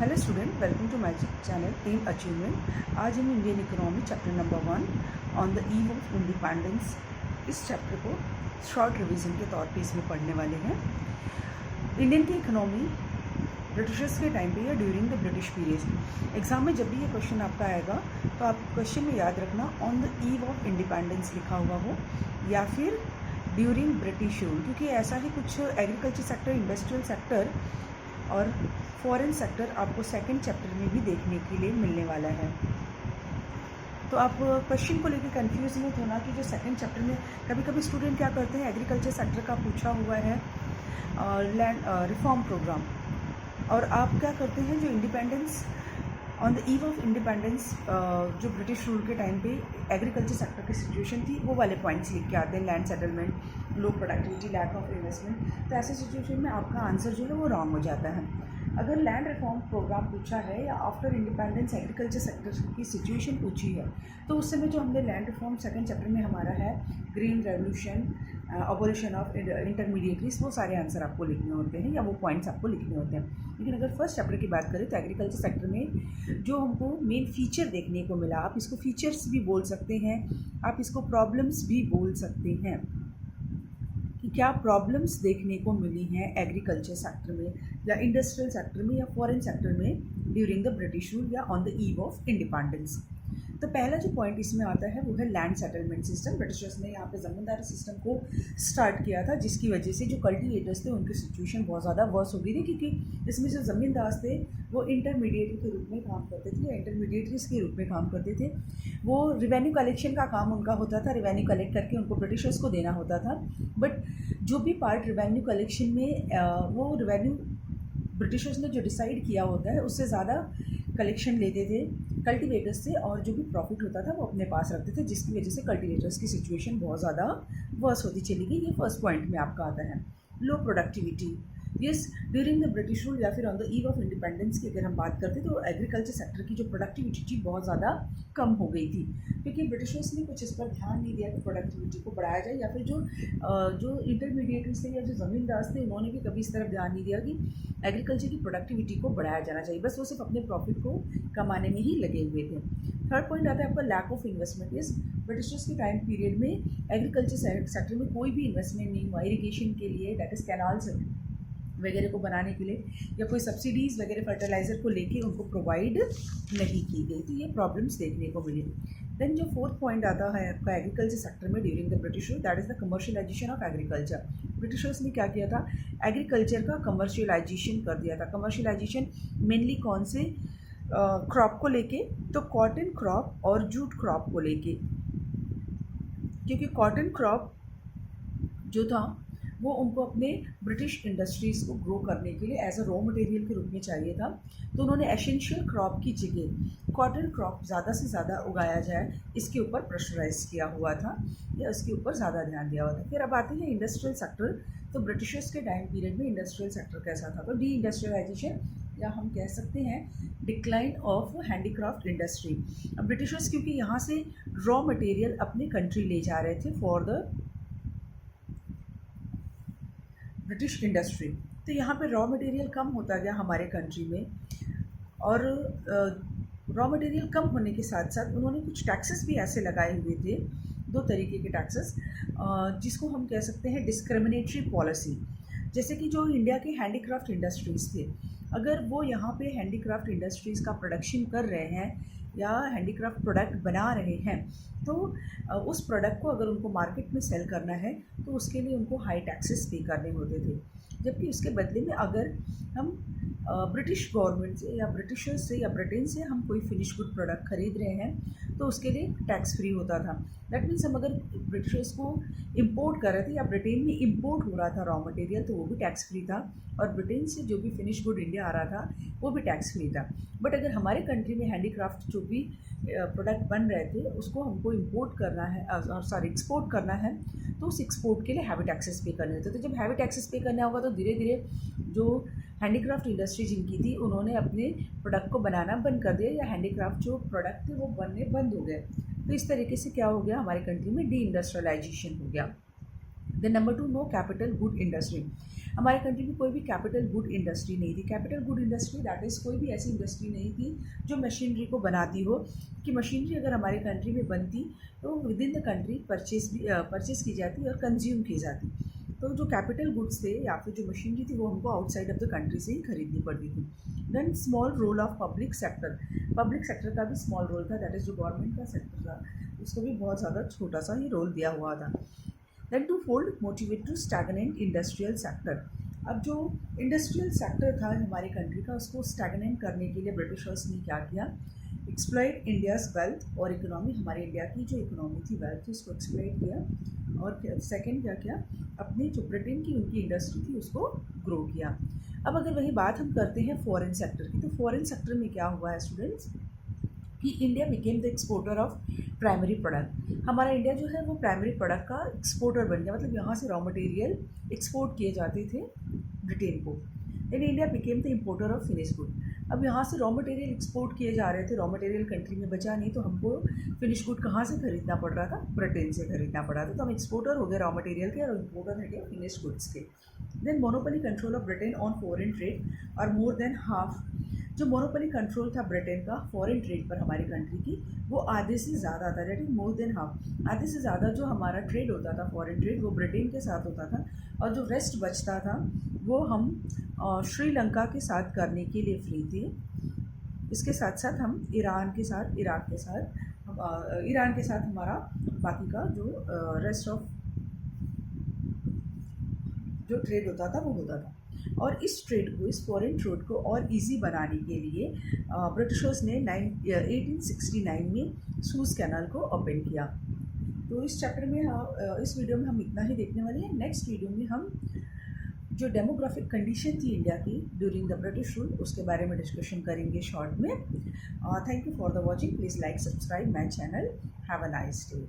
Hello student, welcome to my channel M achievement. आज हम Indian economy chapter number 1 on the eve of independence इस chapter को short revision के तौर पे इसमें पढ़ने वाले हैं। इंडियन की इकोनॉमी ब्रिटिशर्स के टाइम पे या during the British period. Exam में जब भी ये क्वेश्चन आपका आएगा तो आप क्वेश्चन में याद रखना on the eve of independence लिखा हुआ हो या फिर ड्यूरिंग ब्रिटिश रूल, क्योंकि ऐसा ही कुछ एग्रीकल्चर सेक्टर, इंडस्ट्रियल सेक्टर और फॉरेन सेक्टर आपको सेकंड चैप्टर में भी देखने के लिए मिलने वाला है। तो आप क्वेश्चन को लेकर कंफ्यूज मत होना कि जो सेकंड चैप्टर में कभी कभी स्टूडेंट क्या करते हैं, एग्रीकल्चर सेक्टर का पूछा हुआ है लैंड रिफॉर्म प्रोग्राम, और आप क्या करते हैं जो independence on the eve of independence जो ब्रिटिश रूल के टाइम पे एग्रीकल्चर सेक्टर की सिचुएशन थी वो वाले पॉइंट्स लिख के आते हैं, land settlement, low productivity, lack of investment. तो ऐसे सिचुएशन में आपका आंसर जो है वो रॉन्ग हो जाता है। अगर लैंड रिफॉर्म प्रोग्राम पूछा है या आफ्टर इंडिपेंडेंस एग्रीकल्चर सेक्टर की सिचुएशन पूछी है तो उस समय जो हमने लैंड रिफॉर्म सेकंड चैप्टर में हमारा है green revolution, abolition of intermediaries, वो सारे आंसर आपको लिखने होते हैं या वो पॉइंट्स आपको लिखने होते हैं। लेकिन अगर फर्स्ट चैप्टर की बात करें तो एग्रीकल्चर सेक्टर में जो हमको मेन फीचर देखने को मिला, आप इसको फीचर्स भी बोल सकते हैं, आप इसको प्रॉब्लम्स भी बोल सकते हैं कि क्या प्रॉब्लम्स देखने को मिली हैं एग्रीकल्चर सेक्टर में या इंडस्ट्रियल सेक्टर में या फॉरेन सेक्टर में ड्यूरिंग द ब्रिटिश रूल या on the eve of independence. तो पहला जो पॉइंट इसमें आता है वो है लैंड सेटलमेंट सिस्टम। ब्रिटिशर्स ने यहाँ पे ज़मींदारी सिस्टम को स्टार्ट किया था, जिसकी वजह से जो कल्टिवेटर्स थे उनकी सिचुएशन बहुत ज़्यादा वर्स हो गई थी, क्योंकि इसमें जो ज़मींदार थे वो इंटरमीडिएटरी के रूप में काम करते थे या इंटरमीडिएटरीज के रूप में काम करते थे। वो रिवेन्यू कलेक्शन का काम उनका होता था, रिवेन्यू कलेक्ट करके उनको ब्रिटिशर्स को देना होता था। बट जो भी पार्ट रिवेन्यू कलेक्शन में वो रिवेन्यू ब्रिटिशर्स ने जो डिसाइड किया होता है उससे ज़्यादा कलेक्शन लेते थे कल्टीवेटर्स से, और जो भी प्रॉफिट होता था वो अपने पास रखते थे, जिसकी वजह से कल्टीवेटर्स की सिचुएशन बहुत ज़्यादा वर्स होती चली गई। ये फर्स्ट पॉइंट में आपका आता है। लो productivity, yes, during the British rule या फिर on the eve of independence की अगर हम बात करते तो एग्रीकल्चर सेक्टर की जो प्रोडक्टिविटी थी बहुत ज़्यादा कम हो गई थी, क्योंकि ब्रिटिशर्स ने कुछ इस पर ध्यान नहीं दिया कि प्रोडक्टिविटी को बढ़ाया जाए, या फिर जो इंटरमीडिएटरीज थे या जो ज़मींदार थे उन्होंने भी कभी इस तरफ ध्यान नहीं दिया कि एग्रीकल्चर की प्रोडक्टिविटी को बढ़ाया जाना चाहिए। बस वो सिर्फ अपने प्रॉफिट को कमाने में ही लगे हुए थे। थर्ड पॉइंट आता है आपका lack of investment. Yes, Britishers के टाइम पीरियड में एग्रीकल्चर सेक्टर में कोई भी इन्वेस्टमेंट नहीं हुआ इरीगेशन के लिए, डेट इज़ कैनाल्स वगैरह को बनाने के लिए, या कोई सब्सिडीज़ वगैरह फर्टिलाइज़र को लेके उनको प्रोवाइड नहीं की गई। तो ये प्रॉब्लम्स देखने को मिली। देन जो फोर्थ पॉइंट आता है आपका एग्रीकल्चर सेक्टर में during the British rule, that is the commercialisation of agriculture. Britishers ने क्या किया था, एग्रीकल्चर का कमर्शियलाइजेशन कर दिया था। कमर्शियलाइजेशन मेनली कौन से क्रॉप को लेके, तो कॉटन क्रॉप और जूट क्रॉप को लेके, क्योंकि कॉटन क्रॉप जो था वो उनको अपने ब्रिटिश इंडस्ट्रीज़ को ग्रो करने के लिए एज अ रॉ मटेरियल के रूप में चाहिए था। तो उन्होंने एसेंशियल क्रॉप की जगह कॉटन क्रॉप ज़्यादा से ज़्यादा उगाया जाए, इसके ऊपर प्रेशराइज किया हुआ था या इसके ऊपर ज़्यादा ध्यान दिया हुआ था। फिर अब आते हैं इंडस्ट्रियल सेक्टर। तो ब्रिटिशर्स के टाइम पीरियड में इंडस्ट्रियल सेक्टर कैसा था, तो डी इंडस्ट्रियलाइजेशन या हम कह सकते हैं डिक्लाइन ऑफ हैंडीक्राफ्ट इंडस्ट्री। अब ब्रिटिशर्स क्योंकि यहाँ से रॉ मटेरियल अपने कंट्री ले जा रहे थे फॉर द ब्रिटिश इंडस्ट्री, तो यहाँ पे रॉ मटेरियल कम होता गया हमारे कंट्री में, और रॉ मटेरियल कम होने के साथ साथ उन्होंने कुछ टैक्सेस भी ऐसे लगाए हुए थे, दो तरीके के टैक्सेस, जिसको हम कह सकते हैं डिस्क्रिमिनेटरी पॉलिसी। जैसे कि जो इंडिया के हैंडीक्राफ्ट इंडस्ट्रीज़ थे, अगर वो यहाँ पे हैंडीक्राफ्ट इंडस्ट्रीज़ का प्रोडक्शन कर रहे हैं या हैंडीक्राफ्ट प्रोडक्ट बना रहे हैं, तो उस प्रोडक्ट को अगर उनको मार्केट में सेल करना है तो उसके लिए उनको हाई टैक्सेस पे करने होते थे। जबकि उसके बदले में अगर हम ब्रिटिश गवर्नमेंट से या ब्रिटिशर्स से या ब्रिटेन से हम कोई फिनिश गुड प्रोडक्ट खरीद रहे हैं तो उसके लिए टैक्स फ्री होता था। दैट मीन्स हम अगर ब्रिटिशर्स को इंपोर्ट कर रहे थे या ब्रिटेन में इंपोर्ट हो रहा था रॉ मटेरियल तो वो भी टैक्स फ्री था, और ब्रिटेन से जो भी फिनिश गुड इंडिया आ रहा था वो भी टैक्स फ्री था। बट अगर हमारे कंट्री में हैंडीक्राफ्ट जो भी प्रोडक्ट बन रहे थे उसको हमको इंपोर्ट करना है और सॉरी एक्सपोर्ट करना है, तो उस एक्सपोर्ट के लिए हैवी टैक्सेस पे करने होते। तो जब हैवी टैक्सेस पे करना होगा तो धीरे धीरे जो हैंडीक्राफ्ट इंडस्ट्री जिनकी थी उन्होंने अपने प्रोडक्ट को बनाना बंद कर दिया, या हैंडीक्राफ्ट जो प्रोडक्ट थे वो बनने बंद हो गए। तो इस तरीके से क्या हो गया, हमारे कंट्री में डी इंडस्ट्रियलाइजेशन हो गया। Then number 2, no capital good industry. हमारे कंट्री में कोई भी कैपिटल गुड इंडस्ट्री नहीं थी। Capital good industry that is कोई भी ऐसी इंडस्ट्री नहीं थी जो मशीनरी को बनाती हो, कि मशीनरी अगर हमारे कंट्री में बनती तो with in the country purchase की जाती और कंज्यूम की जाती। तो जो कैपिटल गुड्स थे या फिर जो मशीनरी थी वो हमको आउटसाइड ऑफ द कंट्री से ही खरीदनी पड़ती थी। Then small role of public sector का भी स्मॉल रोल था, दैट इज़ जो गवर्नमेंट का सेक्टर था उसको भी बहुत ज़्यादा छोटा सा ही रोल दिया हुआ था। Then two fold motivate to stagnant industrial sector. अब जो इंडस्ट्रियल सेक्टर था हमारे कंट्री का उसको स्टैगनेंट करने के लिए ब्रिटिशर्स ने क्या किया, एक्सप्लॉइट इंडियाज़ वेल्थ और इकोनॉमी, हमारे इंडिया की जो इकोनॉमी थी वेल्थ थी उसको एक्सप्लॉइट किया। और सेकेंड क्या किया, अपनी जो ब्रिटेन की उनकी इंडस्ट्री थी उसको ग्रो किया। अब अगर वही बात हम करते हैं फॉरेन सेक्टर की, तो फॉरेन सेक्टर में क्या हुआ है स्टूडेंट्स कि India became the exporter of primary product. हमारा इंडिया जो है वो प्राइमरी प्रोडक्ट का एक्सपोर्टर बन गया, मतलब यहाँ से रॉ मटेरियल एक्सपोर्ट किए जाते थे ब्रिटेन को। Then India became the importer of finish good. अब यहाँ से रॉ मटेरियल एक्सपोर्ट किए जा रहे थे, रॉ मटेरियल कंट्री में बचा नहीं, तो हमको फिनिश गुड कहाँ से खरीदना पड़ रहा था, ब्रिटेन से खरीदना पड़ रहा था। तो हम एक्सपोर्टर हो गए रॉ मटेरियल के और इम्पोर्टर है गए फिनिश गुड्स के। Then monopoly control of Britain on foreign trade और मोर देन हाफ, जो मोनोपोली कंट्रोल था ब्रिटेन का फॉरेन ट्रेड पर हमारी कंट्री की, वो आधे से ज़्यादा था, that is more than half. आधे से ज़्यादा जो हमारा ट्रेड होता था फॉरेन ट्रेड वो ब्रिटेन के साथ होता था, और जो रेस्ट बचता था वो हम श्रीलंका के साथ करने के लिए फ्री थे। इसके साथ साथ हम ईरान के साथ, इराक के साथ, ईरान के साथ हमारा बाकी का जो रेस्ट ऑफ जो ट्रेड होता था वो होता था। और इस ट्रेड को, इस फॉरेन ट्रेड को और इजी बनाने के लिए ब्रिटिशर्स ने 1869 में सूज कैनाल को ओपन किया। तो इस चैप्टर में इस वीडियो में हम इतना ही देखने वाले हैं। नेक्स्ट वीडियो में हम जो डेमोग्राफिक कंडीशन थी इंडिया की ड्यूरिंग द ब्रिटिश रूल उसके बारे में डिस्कशन करेंगे शॉर्ट में। Thank you for the watching, please like subscribe my channel, have a nice day.